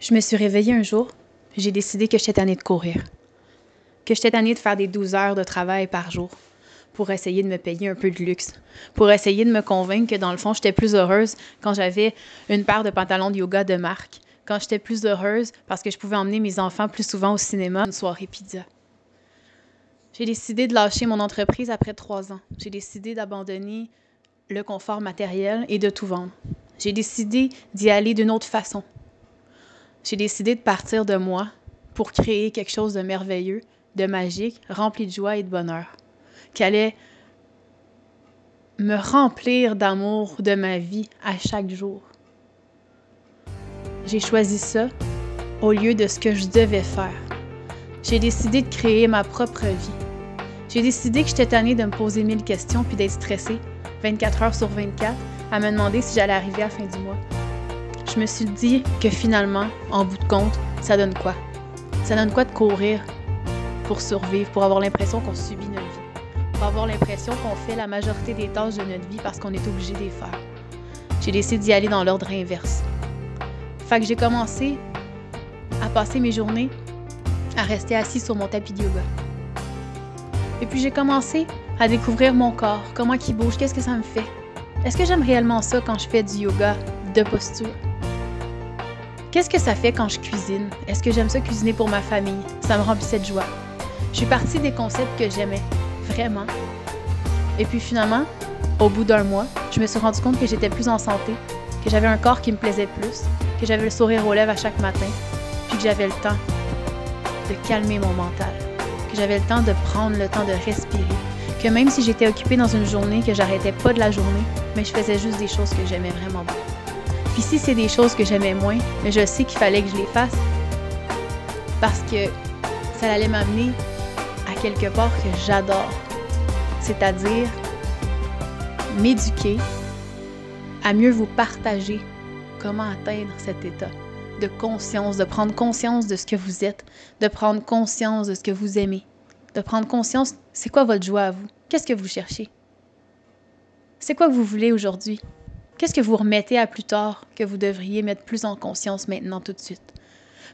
Je me suis réveillée un jour, j'ai décidé que j'étais tannée de courir. Que j'étais tannée de faire des 12 heures de travail par jour pour essayer de me payer un peu de luxe, pour essayer de me convaincre que dans le fond, j'étais plus heureuse quand j'avais une paire de pantalons de yoga de marque, quand j'étais plus heureuse parce que je pouvais emmener mes enfants plus souvent au cinéma, une soirée pizza. J'ai décidé de lâcher mon entreprise après 3 ans. J'ai décidé d'abandonner le confort matériel et de tout vendre. J'ai décidé d'y aller d'une autre façon. J'ai décidé de partir de moi pour créer quelque chose de merveilleux, de magique, rempli de joie et de bonheur, qui allait me remplir d'amour de ma vie à chaque jour. J'ai choisi ça au lieu de ce que je devais faire. J'ai décidé de créer ma propre vie. J'ai décidé que j'étais tannée de me poser 1000 questions puis d'être stressée 24 heures sur 24 à me demander si j'allais arriver à la fin du mois. Je me suis dit que finalement, en bout de compte, ça donne quoi? Ça donne quoi de courir pour survivre, pour avoir l'impression qu'on subit notre vie, pour avoir l'impression qu'on fait la majorité des tâches de notre vie parce qu'on est obligé de les faire. J'ai décidé d'y aller dans l'ordre inverse. Fait que j'ai commencé à passer mes journées à rester assise sur mon tapis de yoga. Et puis j'ai commencé à découvrir mon corps, comment il bouge, qu'est-ce que ça me fait. Est-ce que j'aime réellement ça quand je fais du yoga de posture? Qu'est-ce que ça fait quand je cuisine? Est-ce que j'aime ça cuisiner pour ma famille? Ça me remplissait de joie. Je suis partie des concepts que j'aimais, vraiment. Et puis finalement, au bout d'un mois, je me suis rendu compte que j'étais plus en santé, que j'avais un corps qui me plaisait plus, que j'avais le sourire aux lèvres à chaque matin, puis que j'avais le temps de calmer mon mental, que j'avais le temps de prendre le temps de respirer, que même si j'étais occupée dans une journée, que j'arrêtais pas de la journée, mais je faisais juste des choses que j'aimais vraiment beaucoup. Puis si c'est des choses que j'aimais moins, mais je sais qu'il fallait que je les fasse parce que ça allait m'amener à quelque part que j'adore, c'est-à-dire m'éduquer à mieux vous partager comment atteindre cet état de conscience, de prendre conscience de ce que vous êtes, de prendre conscience de ce que vous aimez, de prendre conscience, c'est quoi votre joie à vous? Qu'est-ce que vous cherchez? C'est quoi que vous voulez aujourd'hui? Qu'est-ce que vous remettez à plus tard que vous devriez mettre plus en conscience maintenant tout de suite?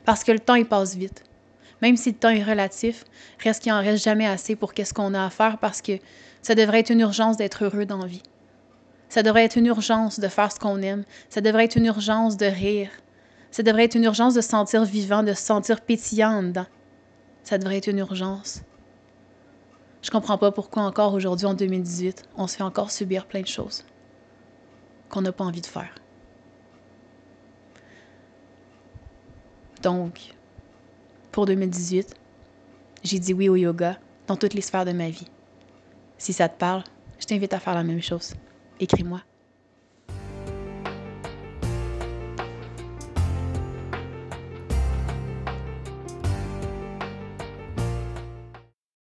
Parce que le temps, il passe vite. Même si le temps est relatif, reste qu'il en reste jamais assez pour qu'est-ce qu'on a à faire parce que ça devrait être une urgence d'être heureux dans la vie. Ça devrait être une urgence de faire ce qu'on aime. Ça devrait être une urgence de rire. Ça devrait être une urgence de se sentir vivant, de se sentir pétillant en dedans. Ça devrait être une urgence. Je comprends pas pourquoi encore aujourd'hui, en 2018, on se fait encore subir plein de choses qu'on n'a pas envie de faire. Donc, pour 2018, j'ai dit oui au yoga dans toutes les sphères de ma vie. Si ça te parle, je t'invite à faire la même chose. Écris-moi.